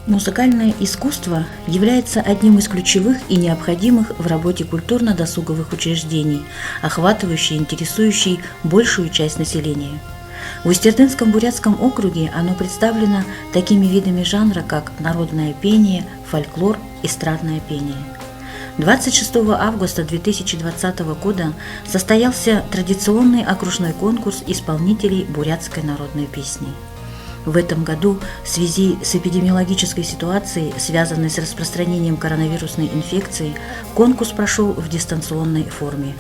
Музыкальное искусство является одним из ключевых и необходимых в работе культурно-досуговых учреждений, охватывающий и интересующий большую часть населения. В Устюртынском бурятском округе оно представлено такими видами жанра, как народное пение, фольклор, эстрадное пение. 26 августа 2020 года состоялся традиционный окружной конкурс исполнителей бурятской народной песни. В этом году в связи с эпидемиологической ситуацией, связанной с распространением коронавирусной инфекции, конкурс прошел в дистанционной форме.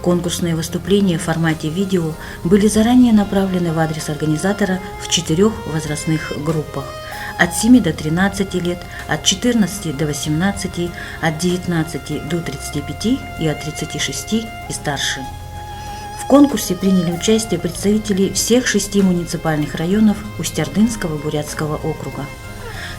Конкурсные выступления в формате видео были заранее направлены в адрес организатора в 4 возрастных группах – от 7 до 13 лет, от 14 до 18, от 19 до 35 и от 36 и старше. В конкурсе приняли участие представители всех 6 муниципальных районов Устюртынского бурятского округа.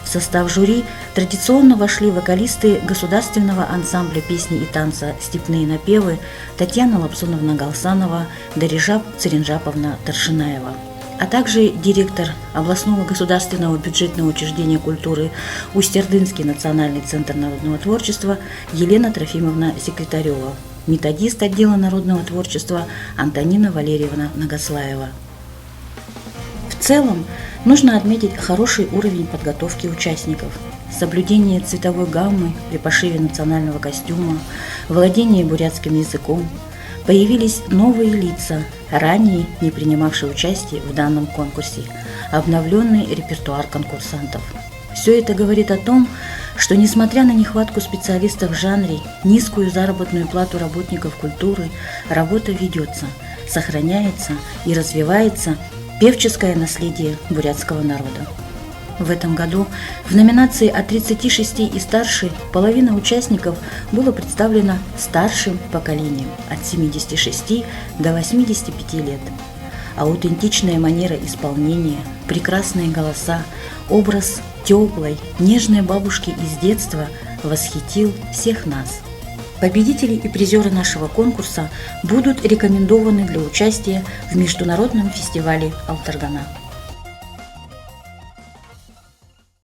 В состав жюри традиционно вошли вокалисты государственного ансамбля песни и танца «Степные напевы» Татьяна Лапсоновна-Галсанова, Дарижап Церенжаповна Торшинаева, а также директор областного государственного бюджетного учреждения культуры Устюртынский национальный центр народного творчества Елена Трофимовна Секретарева, методист отдела народного творчества Антонина Валерьевна Нагослаева. В целом, нужно отметить хороший уровень подготовки участников, соблюдение цветовой гаммы при пошиве национального костюма, владение бурятским языком. Появились новые лица, ранее не принимавшие участие в данном конкурсе, обновленный репертуар конкурсантов. Все это говорит о том, что несмотря на нехватку специалистов в жанре, низкую заработную плату работников культуры, работа ведется, сохраняется и развивается певческое наследие бурятского народа. В этом году в номинации от 36 и старше половина участников было представлена старшим поколением от 76 до 85 лет. Аутентичная манера исполнения, прекрасные голоса, образ теплой, нежной бабушки из детства восхитил всех нас. Победители и призеры нашего конкурса будут рекомендованы для участия в международном фестивале «Алтаргана».